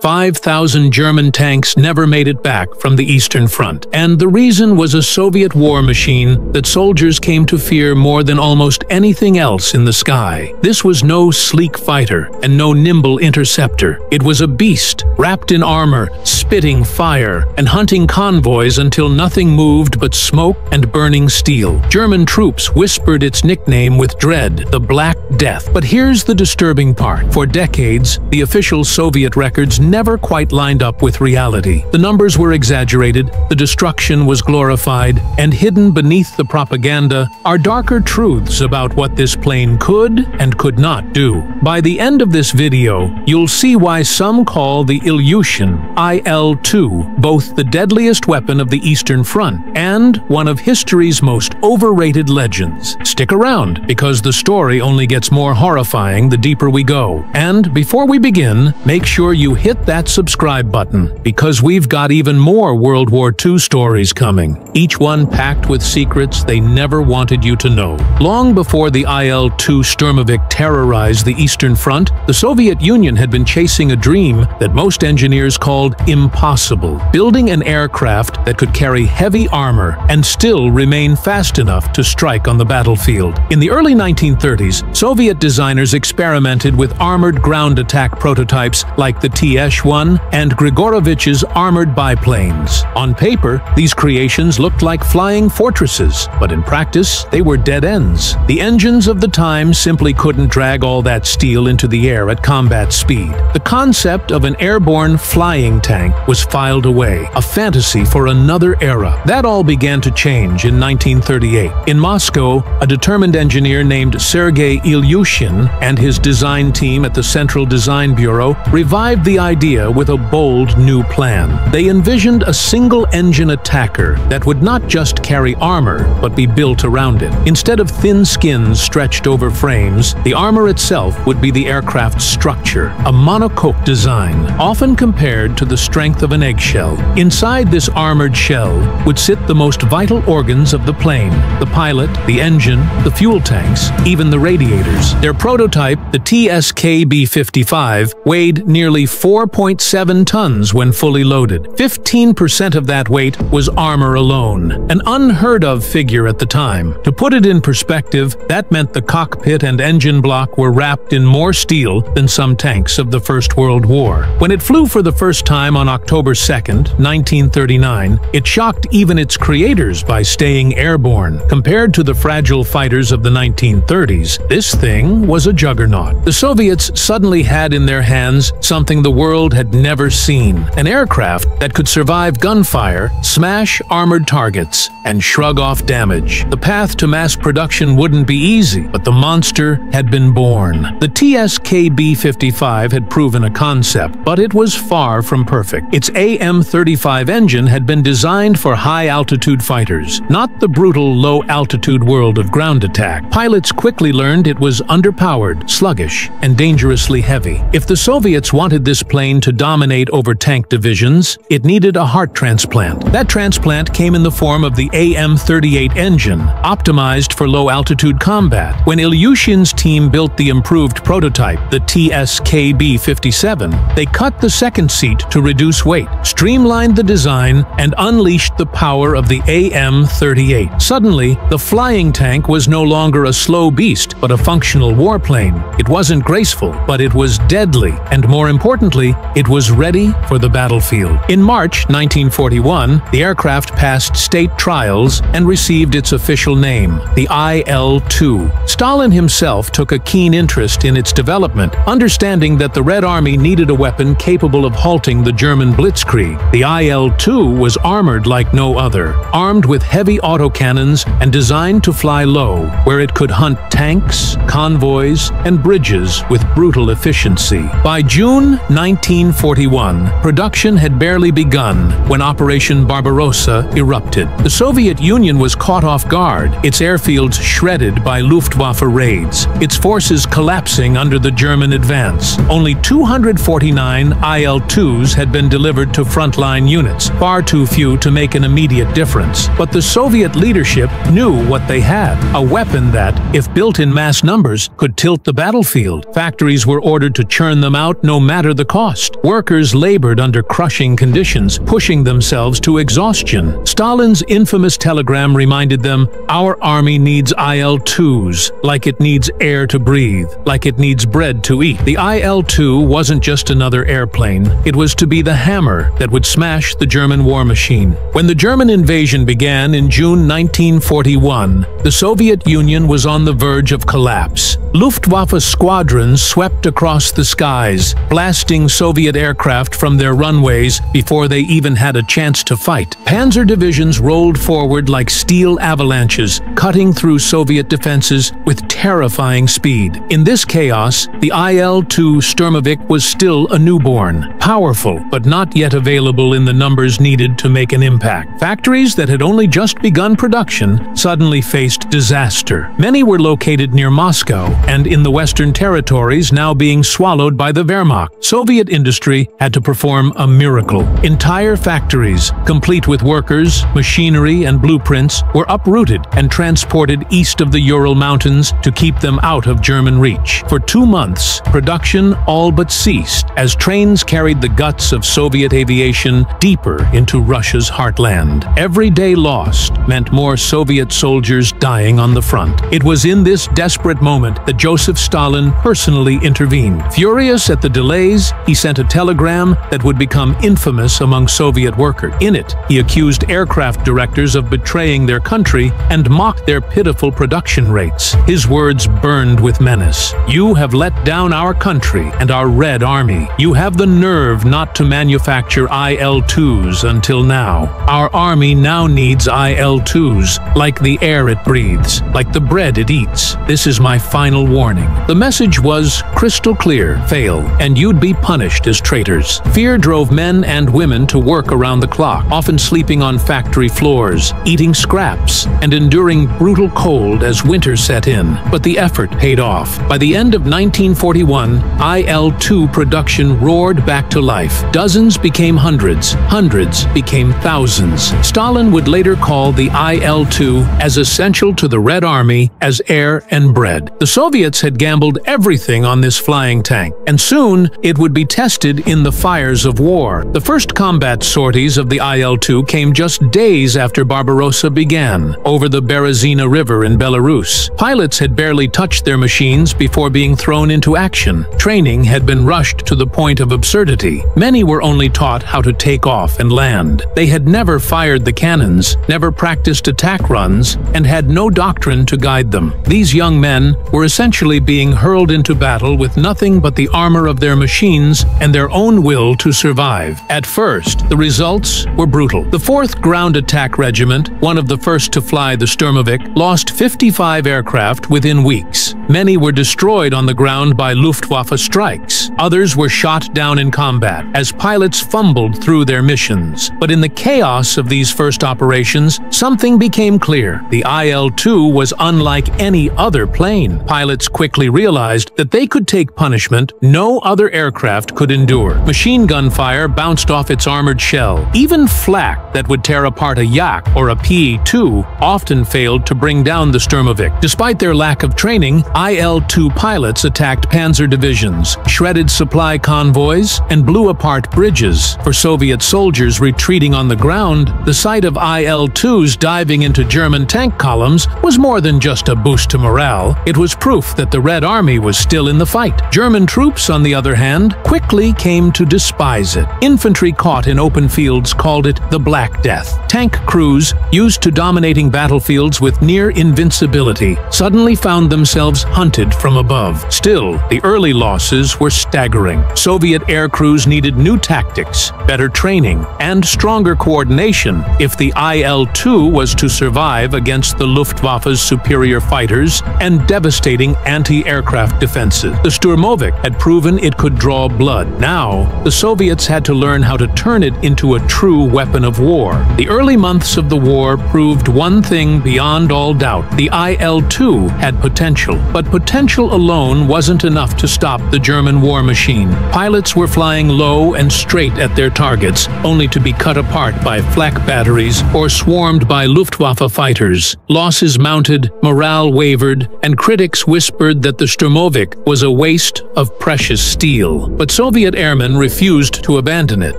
5,000 German tanks never made it back from the Eastern Front, and the reason was a Soviet war machine that soldiers came to fear more than almost anything else in the sky. This was no sleek fighter and no nimble interceptor. It was a beast, wrapped in armor, spitting fire, and hunting convoys until nothing moved but smoke and burning steel. German troops whispered its nickname with dread, the Black Death. But here's the disturbing part. For decades, the official Soviet records never quite lined up with reality. The numbers were exaggerated, the destruction was glorified, and hidden beneath the propaganda are darker truths about what this plane could and could not do. By the end of this video, you'll see why some call the Ilyushin IL-2 both the deadliest weapon of the Eastern Front and one of history's most overrated legends. Stick around, because the story only gets more horrifying the deeper we go. And before we begin, make sure you hit that subscribe button, because we've got even more World War II stories coming, each one packed with secrets they never wanted you to know. Long before the IL-2 Sturmovik terrorized the Eastern Front, the Soviet Union had been chasing a dream that most engineers called impossible: building an aircraft that could carry heavy armor and still remain fast enough to strike on the battlefield. In the early 1930s, Soviet designers experimented with armored ground attack prototypes like the TS-1 and Grigorovich's armored biplanes. On paper, these creations looked like flying fortresses, but in practice, they were dead ends. The engines of the time simply couldn't drag all that steel into the air at combat speed. The concept of an airborne flying tank was filed away, a fantasy for another era. That all began to change in 1938. In Moscow, a determined engineer named Sergei Ilyushin and his design team at the Central Design Bureau revived the idea with a bold new plan. They envisioned a single-engine attacker that would not just carry armor, but be built around it. Instead of thin skins stretched over frames, the armor itself would be the aircraft's structure, a monocoque design, often compared to the strength of an eggshell. Inside this armored shell would sit the most vital organs of the plane: the pilot, the engine, the fuel tanks, even the radiators. Their prototype, the TSK-B-55, weighed nearly 4.7 tons when fully loaded. 15% of that weight was armor alone, an unheard-of figure at the time. To put it in perspective, that meant the cockpit and engine block were wrapped in more steel than some tanks of the First World War. When it flew for the first time on October 2nd, 1939, it shocked even its creators by staying airborne. Compared to the fragile fighters of the 1930s, this thing was a juggernaut. The Soviets suddenly had in their hands something the world had never seen: an aircraft that could survive gunfire, smash armored targets, and shrug off damage. The path to mass production wouldn't be easy, but the monster had been born. The TSK-B-55 had proven a concept, but it was far from perfect. Its AM-35 engine had been designed for high-altitude fighters, not the brutal low-altitude world of ground attack. Pilots quickly learned it was underpowered, sluggish, and dangerously heavy. If the Soviets wanted this plane to dominate over tank divisions, it needed a heart transplant. That transplant came in the form of the AM-38 engine, optimized for low-altitude combat. When Ilyushin's team built the improved prototype, the TSK-B-57, they cut the second seat to reduce weight, streamlined the design, and unleashed the power of the AM-38. Suddenly, the flying tank was no longer a slow beast, but a functional warplane. It wasn't graceful, but it was deadly, and more importantly, it was ready for the battlefield. In March 1941, the aircraft passed state trials and received its official name, the IL-2. Stalin himself took a keen interest in its development, understanding that the Red Army needed a weapon capable of halting the German blitzkrieg. The IL-2 was armored like no other, armed with heavy autocannons and designed to fly low, where it could hunt tanks, convoys, and bridges with brutal efficiency. By June 1941, production had barely begun when Operation Barbarossa erupted. The Soviet Union was caught off guard, its airfields shredded by Luftwaffe raids, its forces collapsing under the German advance. Only 249 IL-2s had been been delivered to frontline units, far too few to make an immediate difference. But the Soviet leadership knew what they had, a weapon that, if built in mass numbers, could tilt the battlefield. Factories were ordered to churn them out no matter the cost. Workers labored under crushing conditions, pushing themselves to exhaustion. Stalin's infamous telegram reminded them, "Our army needs IL-2s, like it needs air to breathe, like it needs bread to eat." The IL-2 wasn't just another airplane. It was to be the hammer that would smash the German war machine. When the German invasion began in June 1941, the Soviet Union was on the verge of collapse. Luftwaffe squadrons swept across the skies, blasting Soviet aircraft from their runways before they even had a chance to fight. Panzer divisions rolled forward like steel avalanches, cutting through Soviet defenses with terrifying speed. In this chaos, the IL-2 Sturmovik was still a newborn, powerful, but not yet available in the numbers needed to make an impact. Factories that had only just begun production suddenly faced disaster. Many were located near Moscow and in the Western territories now being swallowed by the Wehrmacht. Soviet industry had to perform a miracle. Entire factories, complete with workers, machinery, and blueprints, were uprooted and transported east of the Ural Mountains to keep them out of German reach. For 2 months, production all but ceased as trains carried the guts of Soviet aviation deeper into Russia's heartland. Every day lost meant more Soviet soldiers dying on the front. It was in this desperate moment that Joseph Stalin personally intervened. Furious at the delays, he sent a telegram that would become infamous among Soviet workers. In it, he accused aircraft directors of betraying their country and mocked their pitiful production rates. His words burned with menace. "You have let down our country and our Red Army. You have the nerve not to manufacture IL-2s until now. Our army now needs IL-2s, like the air it breathes, like the bread it eats. This is my final warning." The message was crystal clear: fail, and you'd be punished as traitors. Fear drove men and women to work around the clock, often sleeping on factory floors, eating scraps, and enduring brutal cold as winter set in. But the effort paid off. By the end of 1941, IL-2 production roared back to life. Dozens became hundreds, hundreds became thousands. Stalin would later call the IL-2 as essential to the Red Army as air and bread. The Soviets had gambled everything on this flying tank, and soon it would be tested in the fires of war. The first combat sorties of the IL-2 came just days after Barbarossa began, over the Berezina River in Belarus. Pilots had barely touched their machines before being thrown into action. Training had been rushed to the point of absurdity. Many were only taught how to take off and land. They had never fired the cannons, never practiced attack runs, and had no doctrine to guide them. These young men were essentially being hurled into battle with nothing but the armor of their machines and their own will to survive. At first, the results were brutal. The 4th Ground Attack Regiment, one of the first to fly the Sturmovik, lost 55 aircraft within weeks. Many were destroyed on the ground by Luftwaffe strikes. Others were shot down in combat as pilots fumbled through their missions. But in the chaos of these first operations, something became clear. The IL-2 was unlike any other plane. Pilots quickly realized that they could take punishment no other aircraft could endure. Machine gun fire bounced off its armored shell. Even flak that would tear apart a Yak or a P-2 often failed to bring down the Sturmovik. Despite their lack of training, IL-2 pilots attacked panzer divisions, shredded supply convoys, and blew apart bridges. For Soviet soldiers retreating on the ground, the sight of IL-2s diving into German tank columns was more than just a boost to morale. It was proof that the Red Army was still in the fight. German troops, on the other hand, quickly came to despise it. Infantry caught in open fields called it the Black Death. Tank crews, used to dominating battlefields with near invincibility, suddenly found themselves hunted from above. Still, the early losses were staggering. Soviet air crews needed new tactics, better training, and stronger coordination if the IL-2 was to survive against the Luftwaffe's superior fighters and devastating anti-aircraft defenses. The Sturmovik had proven it could draw blood. Now, the Soviets had to learn how to turn it into a true weapon of war. 1944. The early months of the war proved one thing beyond all doubt. The IL-2 had potential, but potential alone wasn't enough to stop the German war machine. Pilots were flying low and straight at their targets, only to be cut apart by flak batteries or swarmed by Luftwaffe fighters. Losses mounted, morale wavered, and critics whispered that the Sturmovik was a waste of precious steel. But Soviet airmen refused to abandon it.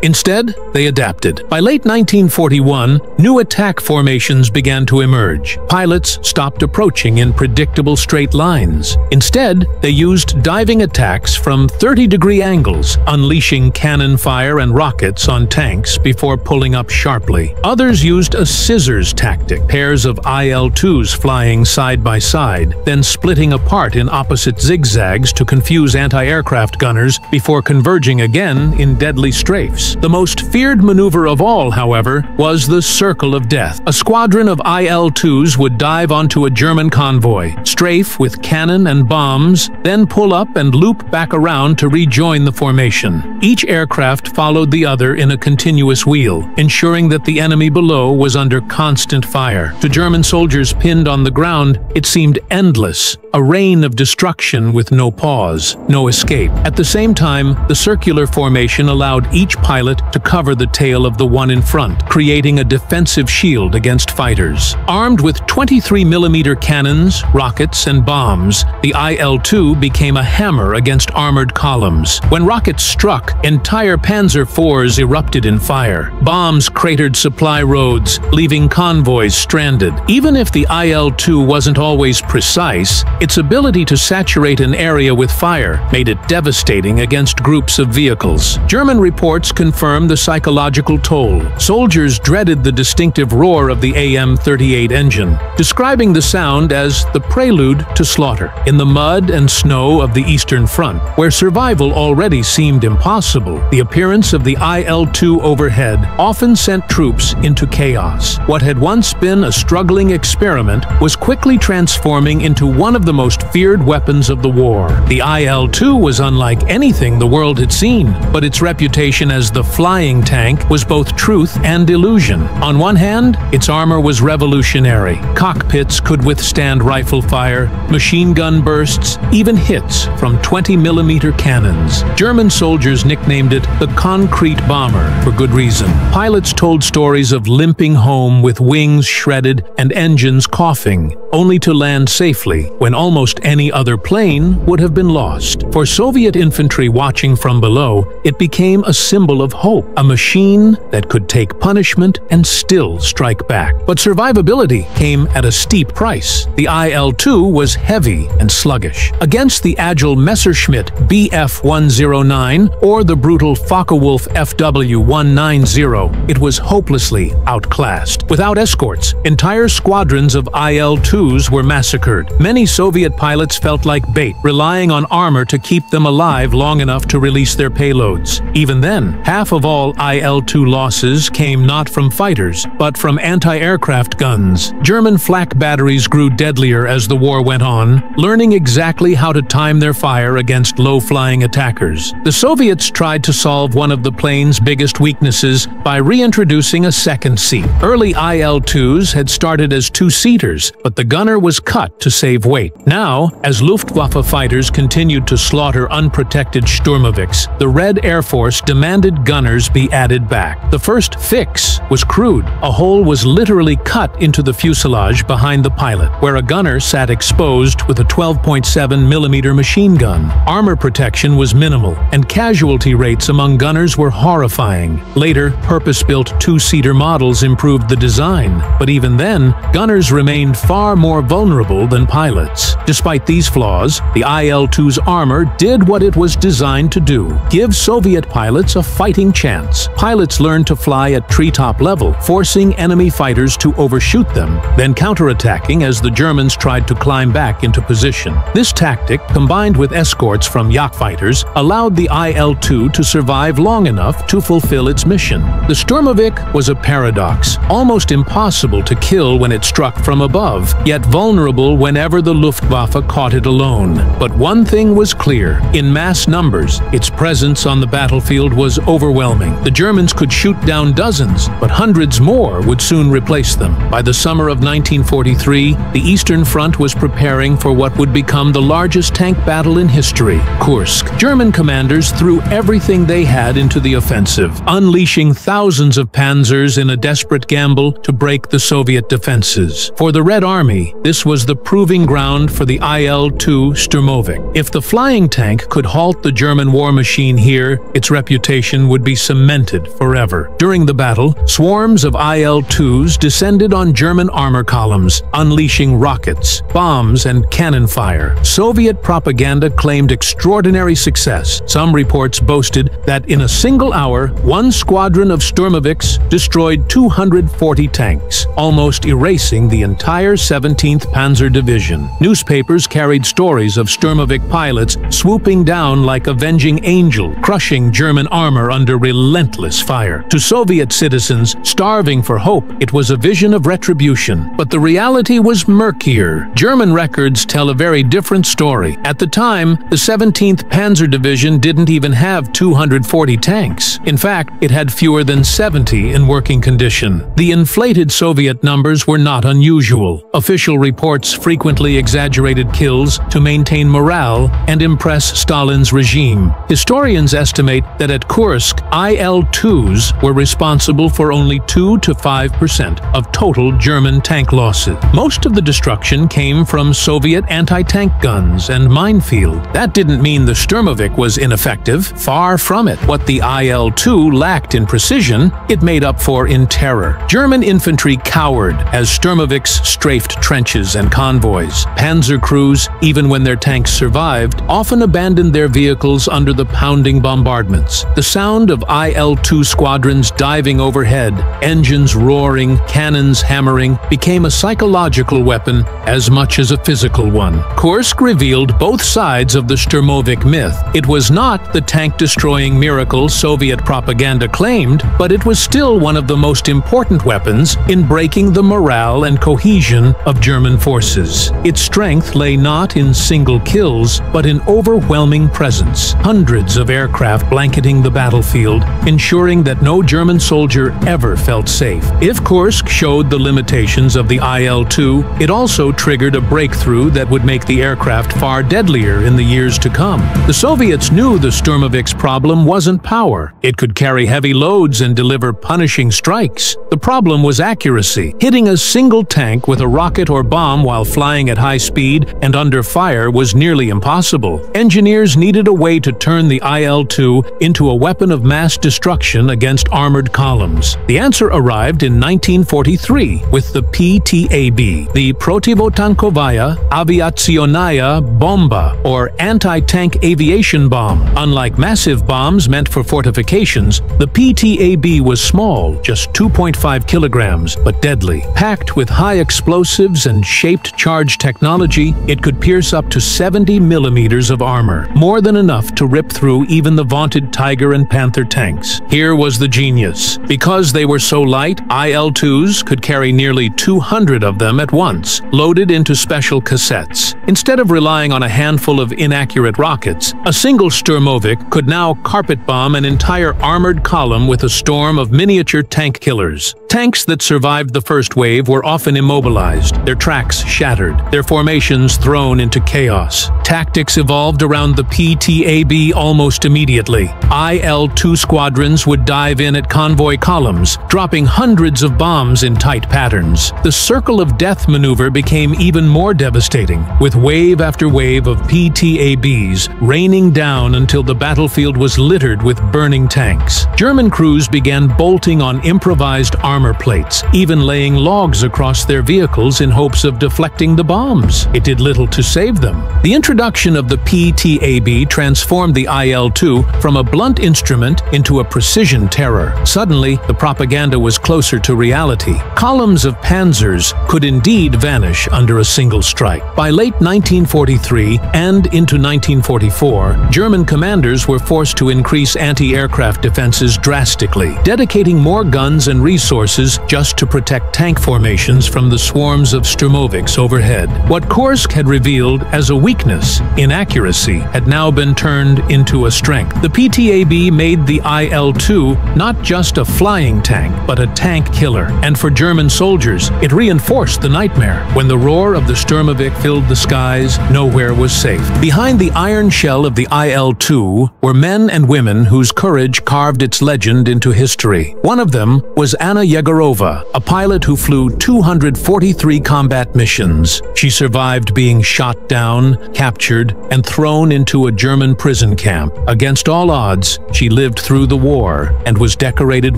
Instead, they adapted. By late 1941, new attack formations began to emerge. Pilots stopped approaching in predictable straight lines. Instead, they used diving attacks from 30-degree angles, unleashing cannon fire and rockets on tanks before pulling up sharply. Others used a scissors tactic, pairs of IL-2s flying side by side, then splitting apart in opposite zigzags to confuse anti-aircraft gunners before converging again in deadly strafes. The most feared maneuver of all, however, was the Circle of Death. A squadron of IL-2s would dive onto a German convoy, strafe with cannon and bombs, then pull up and loop back around to rejoin the formation. Each aircraft followed the other in a continuous wheel, ensuring that the enemy below was under constant fire. To German soldiers pinned on the ground, it seemed endless, a rain of destruction with no pause, no escape. At the same time, the circular formation allowed each pilot to cover the tail of the one in front, creating a defensive shield against fighters. Armed with 23mm cannons, rockets, and bombs, the IL-2 became a hammer against armored columns. When rockets struck, entire Panzer IVs erupted in fire. Bombs cratered supply roads, leaving convoys stranded. Even if the IL-2 wasn't always precise, its ability to saturate an area with fire made it devastating against groups of vehicles. German reports confirm the psychological toll. Soldiers dreaded the distinctive roar of the AM-38 engine, describing the sound as the prelude to slaughter. In the mud and snow of the Eastern Front, where survival already seemed impossible, the appearance of the IL-2 overhead often sent troops into chaos. What had once been a struggling experiment was quickly transforming into one of the most feared weapons of the war. The IL-2 was unlike anything the world had seen, but its reputation as the flying tank was both truth and illusion. On one hand, its armor was revolutionary. Cockpits could withstand rifle fire, machine gun bursts, even hits from 20mm cannons. German soldiers nicknamed it the concrete bomber for good reason. Pilots told stories of limping home with wings shredded and engines coughing, only to land safely when almost any other plane would have been lost. For Soviet infantry watching from below, it became a symbol of hope, a machine that could take punishment and still strike back. But survivability came at a steep price. The IL-2 was heavy and sluggish. Against the agile Messerschmitt Bf-109 or the brutal Focke-Wulf FW-190, it was hopelessly outclassed. Without escorts, entire squadrons of IL-2s were massacred. Many Soviet pilots felt like bait, relying on armor to keep them alive long enough to release their payloads. Even then, half of all IL-2 losses came not from fighters, but from anti-aircraft guns. German flak batteries grew deadlier as the war went on, learning exactly how to time their fire against low-flying attackers. The Soviets tried to solve one of the plane's biggest weaknesses by reintroducing a second seat. Early IL-2s had started as two-seaters, but the gunner was cut to save weight. Now, as Luftwaffe fighters continued to slaughter unprotected Sturmoviks, the Red Air Force demanded gunners be added back. The first fix was crude. A hole was literally cut into the fuselage behind the pilot, where a gunner sat exposed with a 12.7mm machine gun. Armor protection was minimal, and casualty rates among gunners were horrifying. Later, purpose-built two-seater models improved the design, but even then, gunners remained far more vulnerable than pilots. Despite these flaws, the IL-2's armor did what it was designed to do: give Soviet pilots a fighting chance. Pilots learned to fly at treetop level, forcing enemy fighters to overshoot them, then counterattacking as the Germans tried to climb back into position. This tactic, combined with escorts from Yak fighters, allowed the IL-2 to survive long enough to fulfill its mission. The Sturmovik was a paradox, almost impossible to kill when it struck from above, yet vulnerable whenever the Luftwaffe caught it alone. But one thing was clear: in mass numbers, its presence on the battlefield was overwhelming. The Germans could shoot down dozens, but hundreds more would soon replace them. By the summer of 1943, the Eastern Front was preparing for what would become the largest tank battle in history, Kursk. German commanders threw everything they had into the offensive, unleashing thousands of panzers in a desperate gamble to break the Soviet defenses. For the Red Army, this was the proving ground for the IL-2 Sturmovik. If the flying tank could halt the German war machine here, its reputation would be cemented forever. During the battle, swarms of IL-2s descended on German armor columns, unleashing rockets, bombs, and cannon fire. Soviet propaganda claimed extraordinary success. Some reports boasted that in a single hour, one squadron of Sturmoviks destroyed 240 tanks, almost erasing the entire 17th Panzer Division. Newspapers carried stories of Sturmovik pilots swooping down like avenging angels, crushing German armor under relentless fire. To Soviet citizens starving for hope, it was a vision of retribution. But the reality was murkier. German records tell a very different story. At the time, the 17th Panzer Division didn't even have 240 tanks. In fact, it had fewer than 70 in working condition. The inflated Soviet numbers were not unusual. Official reports frequently exaggerated kills to maintain morale and impress Stalin's regime. Historians estimate that at Kursk, IL-2s were responsible for only 2 to 5% of total German tank losses. Most of the destruction came from Soviet anti-tank guns and minefield. That didn't mean the Sturmovik was ineffective. Far from it. What the IL-2 lacked in precision, it made up for in terror. German infantry cowered as Sturmoviks strafed trenches and convoys. Panzer crews, even when their tanks survived, often abandoned their vehicles under the pounding bombardments. The sound of IL-2 squadrons diving overhead, engines roaring, cannons hammering, became a psychological weapon as much as a physical one. Kursk revealed both sides of the Sturmovik myth. It was not the tank-destroying miracle Soviet propaganda claimed, but it was still one of the most important weapons in breaking the morale and cohesion of German forces. Its strength lay not in single kills, but in overwhelming presence. Hundreds of aircraft blanketing the battlefield, ensuring that no German soldier ever felt safe. If Kursk showed the limitations of the IL-2, it also triggered a breakthrough that would make the aircraft far deadlier in the years to come. The Soviets knew the Sturmovik's problem wasn't power. It could carry heavy loads and deliver punishing strikes. The problem was accuracy. Hitting a single tank with a rocket or bomb while flying at high speed and under fire was nearly impossible. Engineers needed a way to turn the IL-2 into a weapon of mass destruction against armored columns. The answer arrived in 1943 with the PTAB, the Protivotankovaya Aviationная Bomba, or anti-tank aviation bomb. Unlike massive bombs meant for fortifications, the PTAB was small, just 2.5 kilograms, but deadly. Packed with high explosives and shaped charge technology, it could pierce up to 70 millimeters of armor, more than enough to rip through even the vaunted Tiger and Panther tanks. Here was the genius. Because they were so light, IL-2s could carry nearly 200 of them at once, loaded into special cassettes. Instead of relying on a handful of inaccurate rockets, a single Sturmovik could now carpet bomb an entire armored column with a storm of miniature tank killers. Tanks that survived the first wave were often immobilized, their tracks shattered, their formations thrown into chaos. Tactics evolved around the PTAB almost immediately. IL-2 squadrons would dive in at convoy columns, dropping hundreds of bombs in tight patterns. The circle of death maneuver became even more devastating, with wave after wave of PTABs raining down until the battlefield was littered with burning tanks. German crews began bolting on improvised armor plates, even laying logs across their vehicles in hopes of deflecting the bombs. It did little to save them. The introduction of the PTAB transformed the IL-2 from a blunt instrument into a precision terror. Suddenly, the propaganda was closer to reality. Columns of panzers could indeed vanish under a single strike. By late 1943 and into 1944, German commanders were forced to increase anti-aircraft defenses drastically, dedicating more guns and resources forces just to protect tank formations from the swarms of Sturmoviks overhead. What Kursk had revealed as a weakness, inaccuracy, had now been turned into a strength. The PTAB made the IL-2 not just a flying tank, but a tank killer. And for German soldiers, it reinforced the nightmare. When the roar of the Sturmovik filled the skies, nowhere was safe. Behind the iron shell of the IL-2 were men and women whose courage carved its legend into history. One of them was Anna Yegorova, a pilot who flew 243 combat missions. She survived being shot down, captured, and thrown into a German prison camp. Against all odds, she lived through the war and was decorated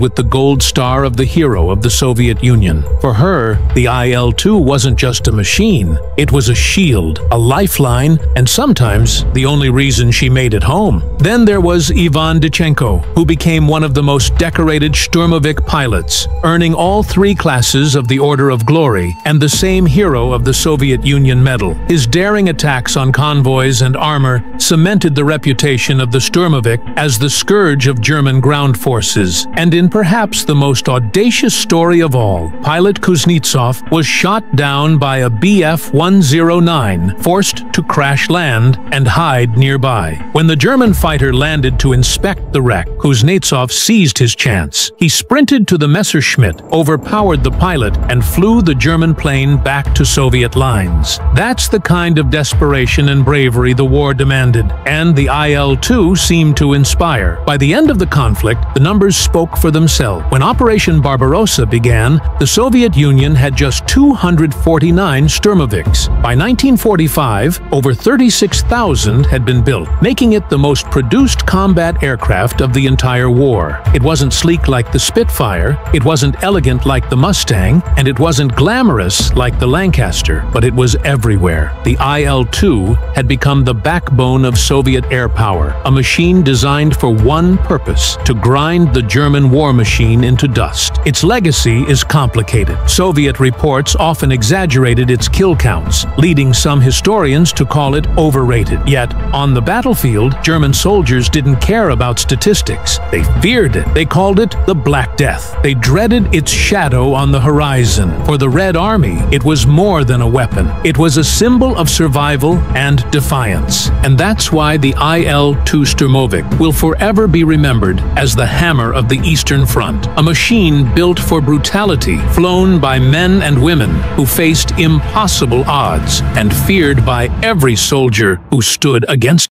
with the Gold Star of the Hero of the Soviet Union. For her, the IL-2 wasn't just a machine. It was a shield, a lifeline, and sometimes the only reason she made it home. Then there was Ivan Dichenko, who became one of the most decorated Sturmovik pilots, earning all 3 classes of the Order of Glory and the same Hero of the Soviet Union medal. His daring attacks on convoys and armor cemented the reputation of the Sturmovik as the scourge of German ground forces. And in perhaps the most audacious story of all, pilot Kuznetsov was shot down by a Bf-109, forced to crash land and hide nearby. When the German fighter landed to inspect the wreck, Kuznetsov seized his chance. He sprinted to the Messerschmitt, overpowered the pilot, and flew the German plane back to Soviet lines. That's the kind of desperation and bravery the war demanded, and the IL-2 seemed to inspire. By the end of the conflict, the numbers spoke for themselves. When Operation Barbarossa began, the Soviet Union had just 249 Sturmoviks. By 1945, over 36,000 had been built, making it the most produced combat aircraft of the entire war. It wasn't sleek like the Spitfire, it wasn't elegant like the Mustang, and it wasn't glamorous like the Lancaster, but it was everywhere. The IL-2 had become the backbone of Soviet air power, a machine designed for one purpose: to grind the German war machine into dust. Its legacy is complicated. Soviet reports often exaggerated its kill counts, leading some historians to call it overrated. Yet, on the battlefield, German soldiers didn't care about statistics. They feared it. They called it the Black Death. They dreaded its shadow on the horizon. For the Red Army, it was more than a weapon. It was a symbol of survival and defiance. And that's why the IL-2 Sturmovik will forever be remembered as the hammer of the Eastern Front, a machine built for brutality, flown by men and women who faced impossible odds and feared by every soldier who stood against